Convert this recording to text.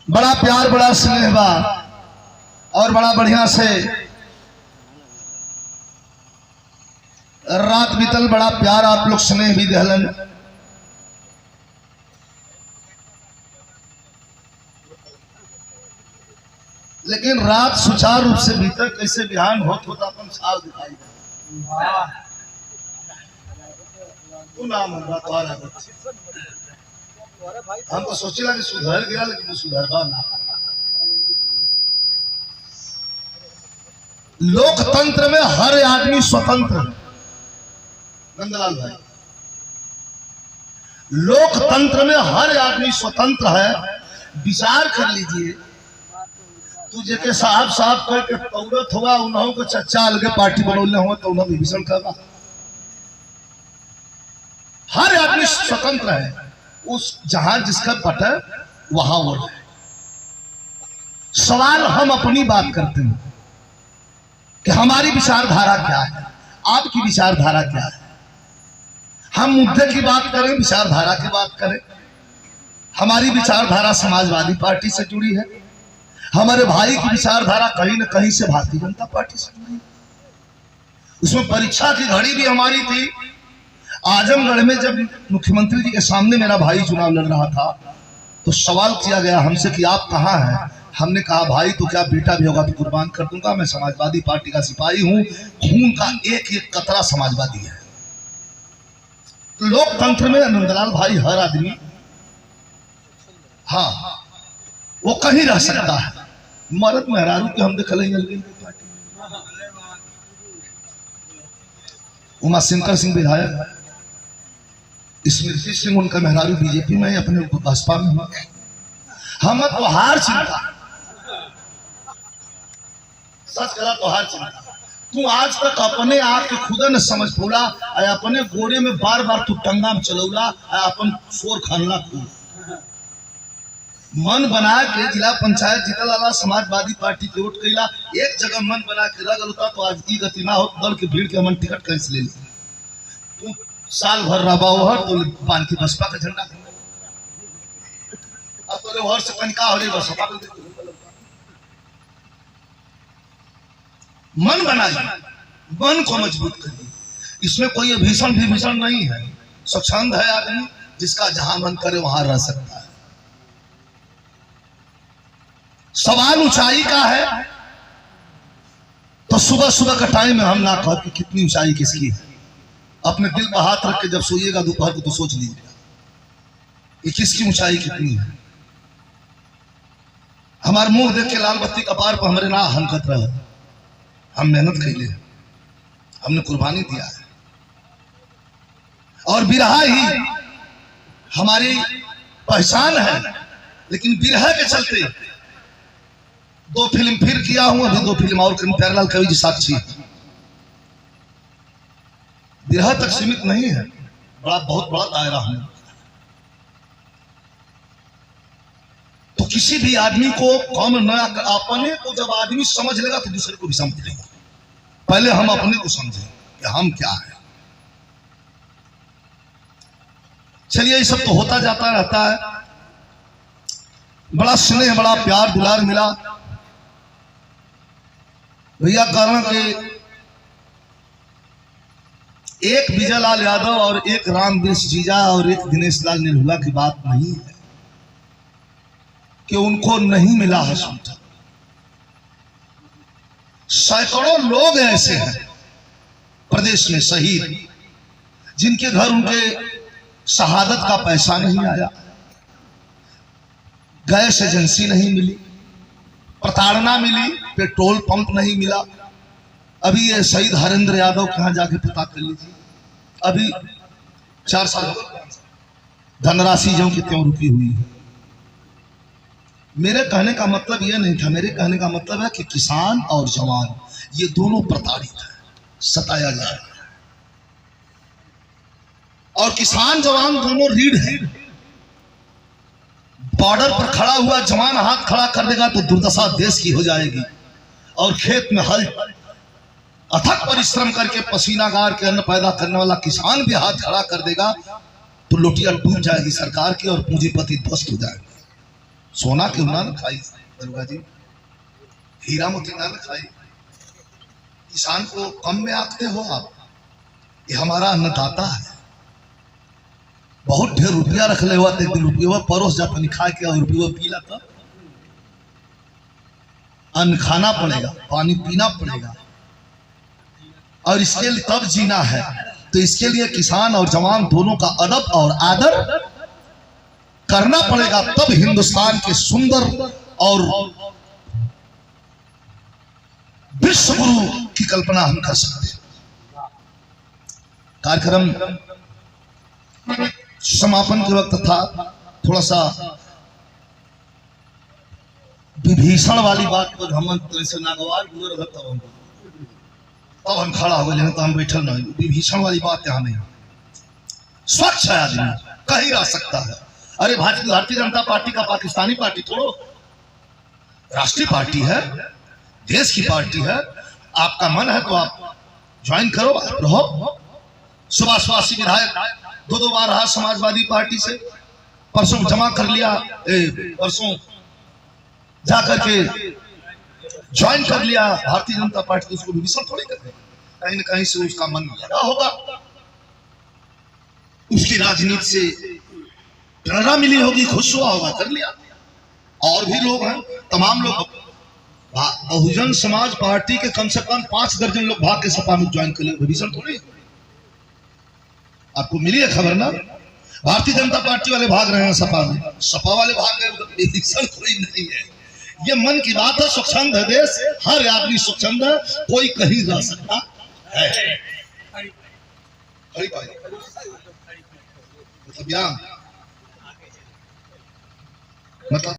बड़ा प्यार बड़ा स्नेह बा और बड़ा बढ़िया से रात बीतल। बड़ा प्यार आप लोग स्नेह भी दहलन। लेकिन रात सुचारू रूप से भीतर कैसे बिहान होत होता अपन साफ दिखाई हम तो सोचेला कि सुधर गया, लेकिन सुधरवा ना। लोकतंत्र में हर आदमी स्वतंत्र है नंदलाल भाई। लोकतंत्र में हर आदमी स्वतंत्र है। विचार कर लीजिए, तू जेके साहब साहब करके तौरत हुआ उन्हों को चच्चा अलगे पार्टी बनौले हुआ तो उन्होंने विभीषण करवा। हर आदमी स्वतंत्र है। उस जहां जिसका पट है वहां वो है। सवाल हम अपनी बात करते हैं कि हमारी विचारधारा क्या है, आपकी विचारधारा क्या है। हम मुद्दे की बात करें, विचारधारा की बात करें। हमारी विचारधारा समाजवादी पार्टी से जुड़ी है। हमारे भाई की विचारधारा कहीं न कहीं से भारतीय जनता पार्टी से जुड़ी है। उसमें परीक्षा की घड़ी भी हमारी थी। आजमगढ़ में जब मुख्यमंत्री जी के सामने मेरा भाई चुनाव लड़ रहा था तो सवाल किया गया हमसे कि आप कहाँ हैं। हमने कहा भाई तो क्या बेटा भी होगा तो कुर्बान कर दूंगा। मैं समाजवादी पार्टी का सिपाही हूं। खून का एक एक कतरा समाजवादी है। लोकतंत्र में नंदलाल भाई हर आदमी हाँ वो कहीं रह सकता है। मर्द मेहरारू के हम देख उमा शंकर सिंह विधायक, स्मृति सिंह उनका मेहरारू बीजेपी में, अपने भाजपा में हुआ। हम तो हार चिंता, सच करा तो हार चिंता। तू आज तक अपने आप के खुद न समझ पौला। अपने गोरे में बार बार तू टंगा में चलौला। अपन शोर खानला तू मन बना के जिला पंचायत जीतल वाला समाजवादी पार्टी के वोट कैला। एक जगह मन बना के रह गलता तो आज की गति ना हो। दल के भीड़ के मन टिकट कैसे ले ली। तू साल भर रहा हर तो पान की बसपा का झंडा अब तो हर से कनिका हो रही बसपा। मन बनाइए, मन को मजबूत करिए। इसमें कोई भीषण नहीं है। स्वच्छंद है आदमी, जिसका जहां मन करे वहां रह सकता है। सवाल ऊंचाई का है तो सुबह सुबह का टाइम में हम ना कह कि कितनी ऊंचाई किसकी है। अपने दिल पर हाथ रख के जब सोइएगा दोपहर को तो सोच लीजिएगा कि किसकी ऊंचाई कितनी है। हमारे मुंह देख के लाल बत्ती कपार पर हमारे ना हनकत रहे। हम मेहनत कैले, हमने कुर्बानी दिया है और बिरहा ही हमारी पहचान है। लेकिन बिरहा के चलते 2 फिल्म फिर किया हूं, अभी 2 फिल्म और प्यारेलाल कवि जी साक्षी। बिरहा तक सीमित नहीं है, बहुत बड़ा दायरा है। तो किसी भी आदमी को कम न, अपने को जब आदमी समझ लेगा तो दूसरे को भी समझ लेगा। पहले हम अपने को समझें कि हम क्या है। चलिए ये सब तो होता जाता रहता है। बड़ा स्नेह बड़ा प्यार दुलार मिला। भैया कारण कि एक विजय लाल यादव और एक रामदेश जीजा और एक दिनेश लाल निरहुआ की बात नहीं है कि उनको नहीं मिला हॉस्पिटल। सैकड़ों लोग ऐसे हैं प्रदेश में शहीद, जिनके घर उनके शहादत का पैसा नहीं आया, गैस एजेंसी नहीं मिली, प्रताड़ना मिली, पेट्रोल पंप नहीं मिला। अभी ये शहीद हरेंद्र यादव कहाँ जाके पता कर लीजिए। अभी 4 साल धनराशि जो कि त्यों रुकी हुई है। मेरे कहने का मतलब यह नहीं था। मेरे कहने का मतलब है कि किसान और जवान ये दोनों प्रताड़ित है, सताया जा रहा है। और किसान जवान दोनों रीढ़ है। बॉर्डर पर खड़ा हुआ जवान हाथ खड़ा कर देगा तो दुर्दशा देश की हो जाएगी। और खेत में हल अथक परिश्रम करके पसीना गार के अन्न पैदा करने वाला किसान भी हाथ खड़ा कर देगा तो लोटियां डूब जाएगी सरकार की और पूंजीपति ध्वस्त हो जाएंगे। सोना क्यों ना खाई दुर्गा जी, हीरा मोती ना खाई। किसान को कम में आंकते हो आप? ये हमारा अन्नदाता है। बहुत ढेर रुपया रख ले हुआ, एक दिन रुपया परोस जाता नहीं खा के, और रुपया पीला तो अन्न खाना पड़ेगा, पानी पीना पड़ेगा, और इसके लिए तब जीना है। तो इसके लिए किसान और जवान दोनों का अदब और आदर करना पड़ेगा, तब हिंदुस्तान के सुंदर और विश्व गुरु की कल्पना हम कर सकते हैं। कार्यक्रम समापन के वक्त था, थोड़ा सा विभीषण वाली बात पर हम से नागवार गुजर तब हम खड़ा हो गए, तो हम बैठल नहीं। विभीषण वाली बात यहाँ नहीं, स्वच्छ है आदमी, कहीं रह सकता है। अरे भारतीय जनता पार्टी का पाकिस्तानी पार्टी थोड़ो, राष्ट्रीय पार्टी है, देश की पार्टी है। आपका मन है तो आप ज्वाइन करो, आप रहो। सुभाषवासी विधायक 2 बार रहा समाजवादी पार्टी से, परसों जमा कर लिया, परसों जाकर के ज्वाइन कर लिया भारतीय जनता पार्टी। तो उसको विभीषण थोड़ी करते, कहीं ना कहीं से उसका मन लगा होगा, उसकी राजनीति से प्रेरणा मिली होगी, खुश हुआ होगा, कर लिया। और भी लोग हैं, तमाम लोग। बहुजन समाज पार्टी के कम से कम 5 दर्जन लोग भाग के सपा में ज्वाइन कर लिए, विभीषण थोड़ी। आपको मिली है खबर ना? भारतीय जनता पार्टी वाले भाग रहे हैं सपा में, सपा वाले भाग रहे हैं, विभीषण कोई नहीं है। ये मन की बात है, स्वच्छंद है देश, हर आदमी स्वच्छंद है, कोई कहीं जा सकता है। मतलब